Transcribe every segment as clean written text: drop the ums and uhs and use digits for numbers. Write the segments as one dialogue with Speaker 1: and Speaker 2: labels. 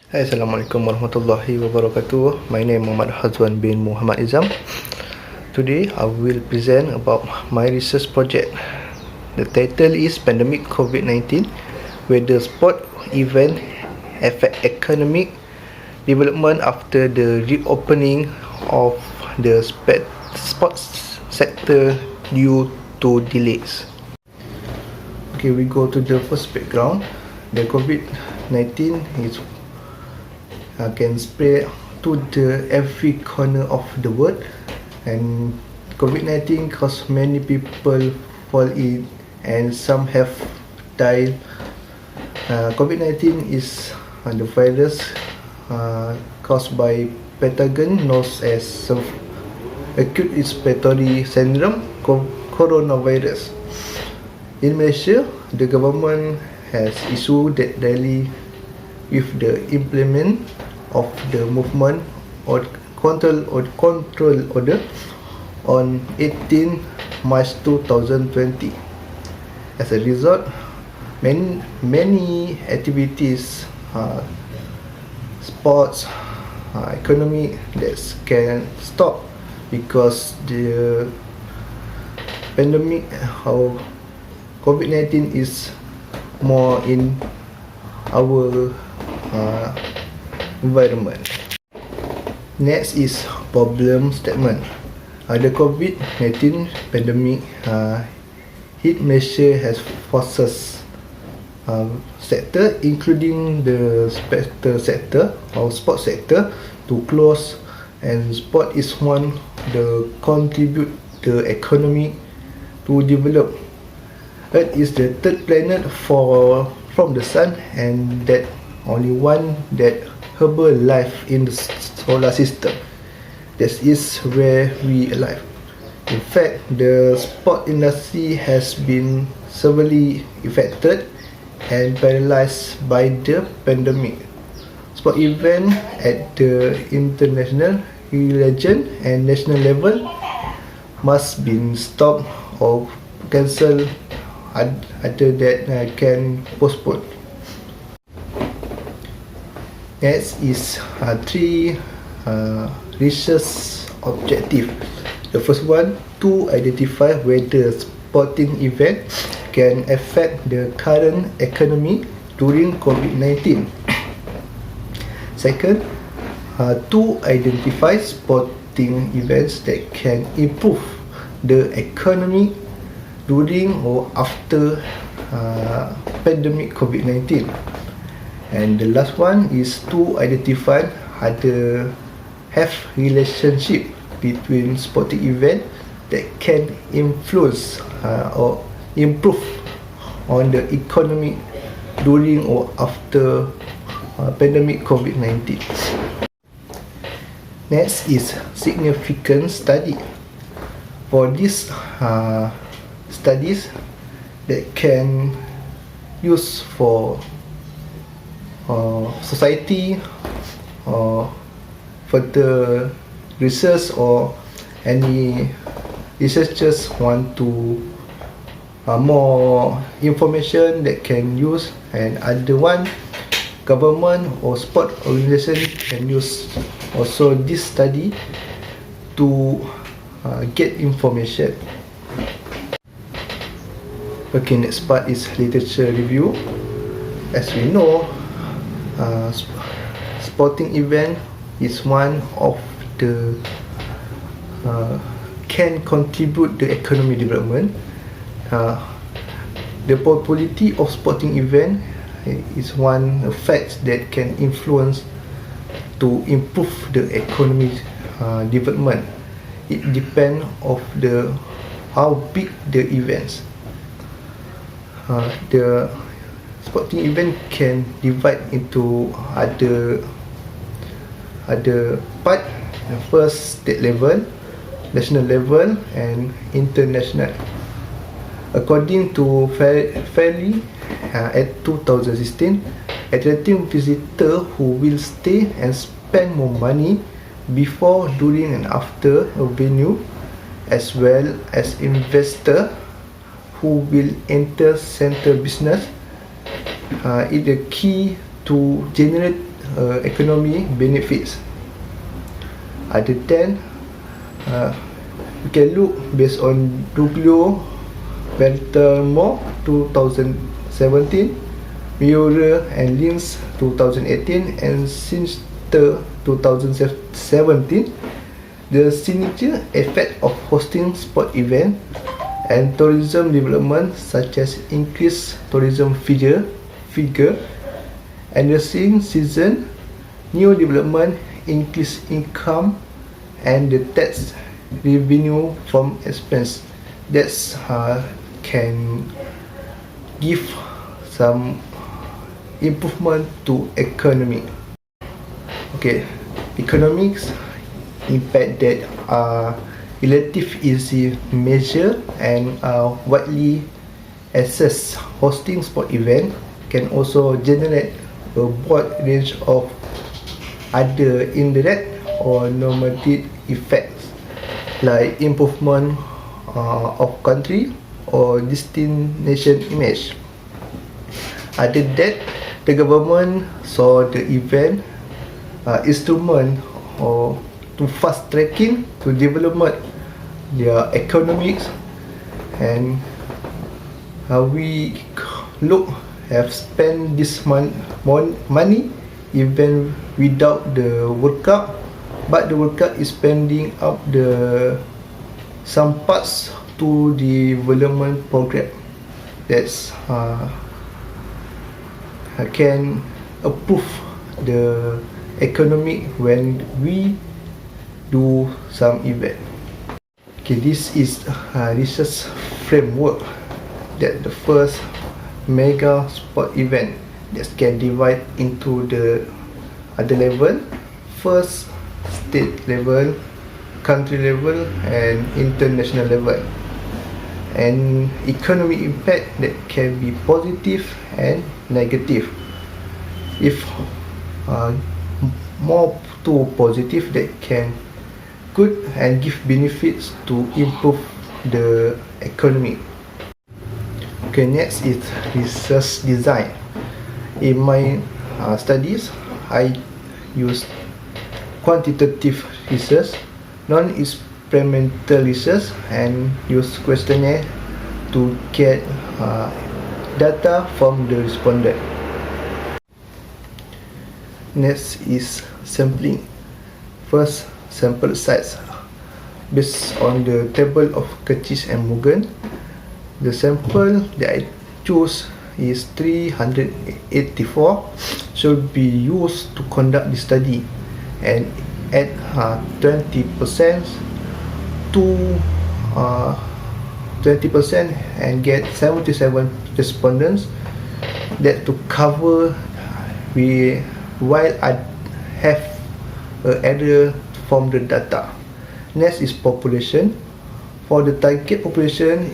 Speaker 1: Hai, Assalamualaikum warahmatullahi wabarakatuh. My name is Muhammad Hazwan bin Muhammad Izam. Today I will present about my research project. The title is Pandemic COVID-19, whether sport event affect economic development after the reopening of the sports sector due to delays. Okay, we go to the first background. The COVID-19 is can spread to every corner of the world, and COVID-19 caused many people fall ill and some have died. COVID-19 is the virus caused by pathogen known as acute respiratory syndrome coronavirus. In Malaysia, the government has issued that daily with the implement of the movement or control order on 18 March 2020. As a result, many activities, sports, economy that can stop because the pandemic of COVID-19 is more in our environment. Next is problem statement. The COVID-19 pandemic hit Malaysia has forces sector, including the sector or sports sector, to close, and sport is one the contribute the economy to develop. Earth is the third planet from the sun, and that only one that herbal life in the solar system. This is where we alive. In fact, the sport industry has been severely affected and paralyzed by the pandemic. Sport event at the international, regional and national level must be stopped or cancelled, other that can postpone. Next is three research objective. The first one, to identify whether sporting event can affect the current economy during COVID-19. Second, to identify sporting events that can improve the economy during or after pandemic COVID-19. And the last one is to identify other have relationship between sporting event that can influence or improve on the economy during or after pandemic COVID-19. Next is significant study. For these studies that can use for society or further research, or any researchers want to more information that can use, and other one government or sport organization can use also this study to get information. Okay, next part is literature review. As we know, sporting event is one of the can contribute the economy development. The popularity of sporting event is one fact that can influence to improve the economy development. It depends of the how big the events. The sporting event can divide into other part. The first, state level, national level, and international. According to Fairly at 2016, attracting visitor who will stay and spend more money before, during, and after a venue, as well as investor who will enter center business, is the key to generate economy benefits. Other than we can look based on Duglio, Baltimore 2017, Miura and Linz 2018, and Sinster 2017. The synergy effect of hosting sport event and tourism development, such as increased tourism figure, enhancing season, new development, increased income, and the tax revenue from expense that can give some improvement to economy. Okay, economics impact that are relative easy measure and widely assessed. Hosting sport event can also generate a broad range of other indirect or normative effects like improvement of country or destination image. Other than that, the government saw the event instrument or to fast tracking to development their economics, and we have spent this money even without the World Cup, but the World Cup is spending up the some parts to the development program. That's can approve the economic when we do some event. Okay, this is research framework that the first mega sport event that can divide into the other level. First, state level, country level, and international level. And economic impact that can be positive and negative. If more to positive, that can good and give benefits to improve the economy. Okay, next is research design. In my studies, I use quantitative research, non-experimental research, and use questionnaire to get data from the respondent. Next is sampling. First, sample size. Based on the table of Curtis and Morgan, the sample that I choose is 384 should be used to conduct the study, and add 20% to 20% and get 77 respondents that to cover while I have error from the data. Next is population. For the target population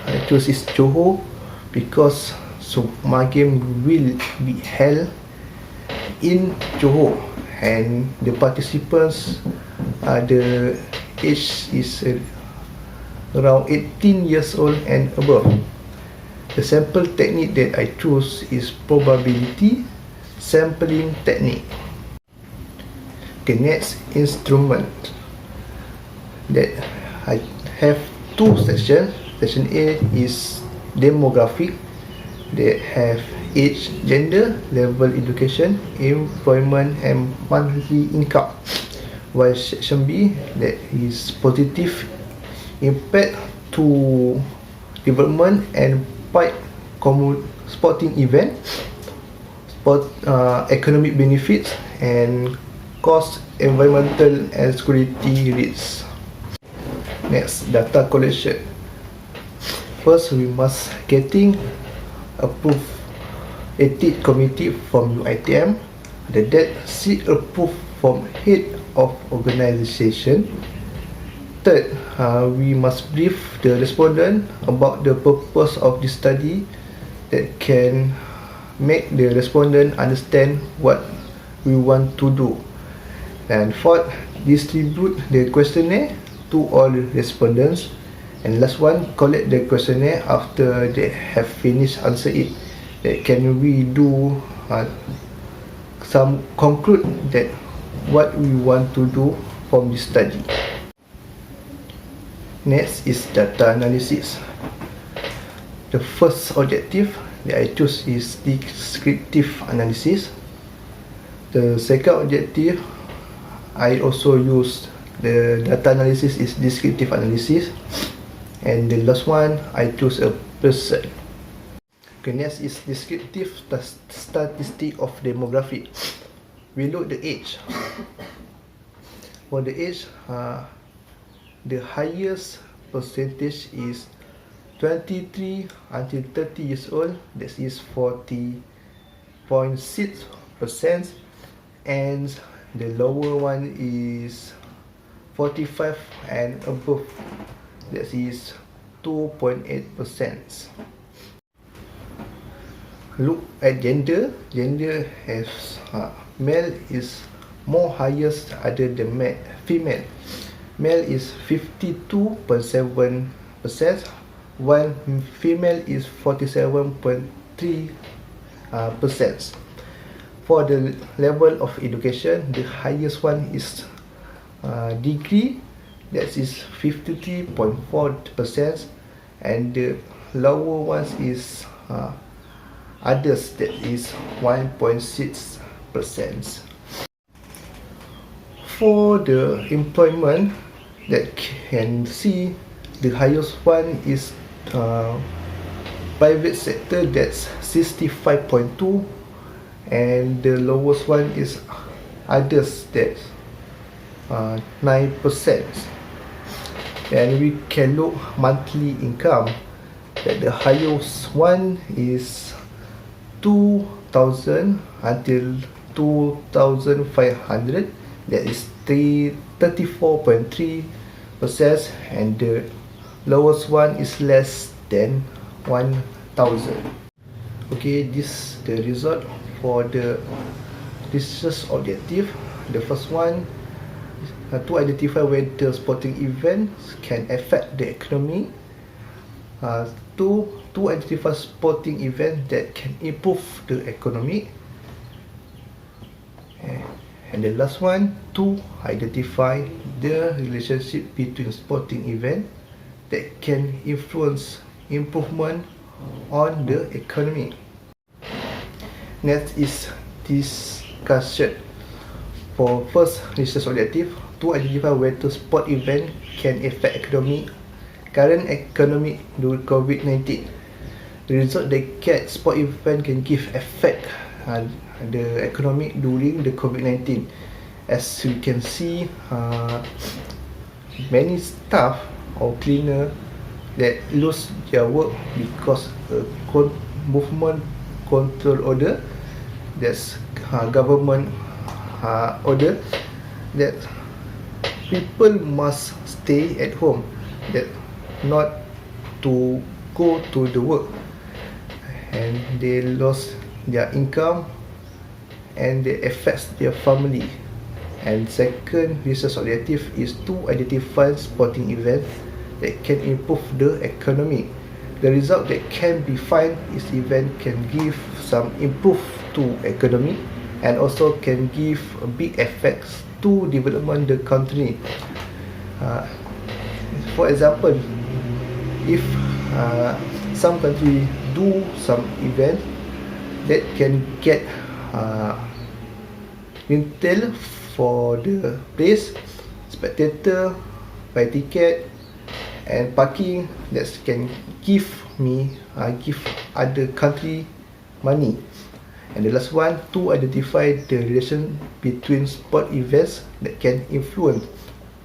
Speaker 1: I choose Johor because my game will be held in Johor, and the participants the age is around 18 years old and above. The sample technique that I choose is probability sampling technique. Okay, next instrument that I have two sections. Section A is demographic, that have age, gender, level education, employment, and monthly income. While section B, that is positive impact to development and pipe sporting event, economic benefits, and cost, environmental, and security risks. Next, data collection. First, we must getting approved ethics committee from UiTM. That seek approved from head of organization. Third, we must brief the respondent about the purpose of the study that can make the respondent understand what we want to do. And fourth, distribute the questionnaire to all respondents. And last one, collect the questionnaire after they have finished answer it. That can we do some conclude that what we want to do from this study. Next is data analysis. The first objective that I choose is descriptive analysis. The second objective, I also use the data analysis is descriptive analysis, and the last one I choose a person. Okay, next is descriptive statistic of demography. We look the age. For the age, the highest percentage is 23 until 30 years old. That is 40.6%, and the lower one is 45 and above. That is 2.8%. Look at gender. Gender has male is more highest other than female. Male is 52.7%, while female is 47.3%. For the level of education, the highest one is degree, that is 53.4%, and the lower ones is others, that is 1.6%. For the employment, that can see the highest one is private sector, that's 65.2%, and the lowest one is others, that's 9%. And we can look monthly income, that the highest one is 2,000 until 2,500, that is 34.3%, and the lowest one is less than 1,000. Okay, this the result for the research objective. The first one to identify whether sporting events can affect the economy. To identify sporting events that can improve the economy. And the last one, to identify the relationship between sporting event that can influence improvement on the economy. Next is discussion. For first research objective, to identify whether sport event can affect economy. Current economic during COVID-19. The result that sport event can give effect the economic during the COVID-19. As we can see, many staff or cleaner that lose their work because movement control order, that's government order, that people must stay at home, that not to go to the work, and they lost their income and they affects their family. And second research objective is to identify sporting events that can improve the economy. The result that can be found is event can give some improve to economy and also can give big effects to development the country. For example, if some country do some event that can get rental for the place, spectator, buy ticket and parking, that can give other country money. And the last one, to identify the relation between sport events that can influence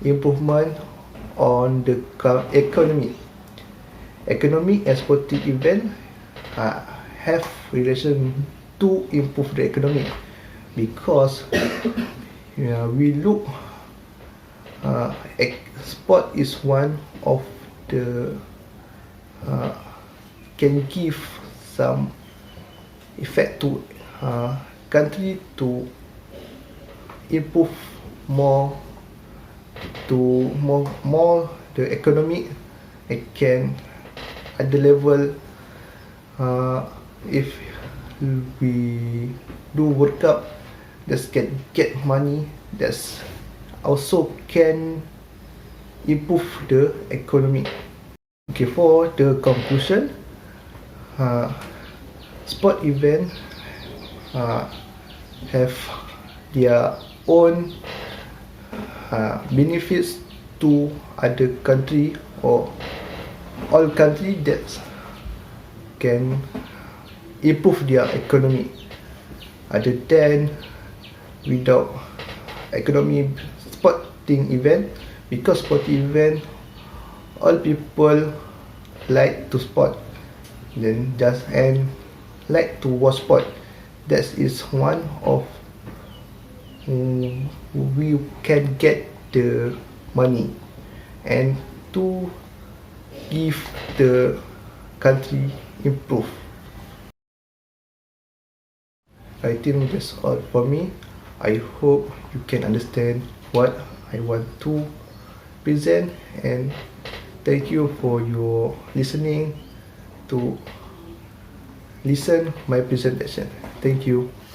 Speaker 1: improvement on the economy. Economic and sporting event have relation to improve the economy, because we look sport is one of the can give some effect to country to improve more the economy. It can at the level if we do World Cup, that can get money, that's also can improve the economy. Okay, for the conclusion, sport event have their own benefits to other country or all country that can improve their economy. Other than without economy sporting event, because sporting event all people like to sport, then just and like to watch sport. That is one of we can get the money and to give the country improve. I think that's all for me. I hope you can understand what I want to present, and thank you for your listening to listen my presentation. Thank you.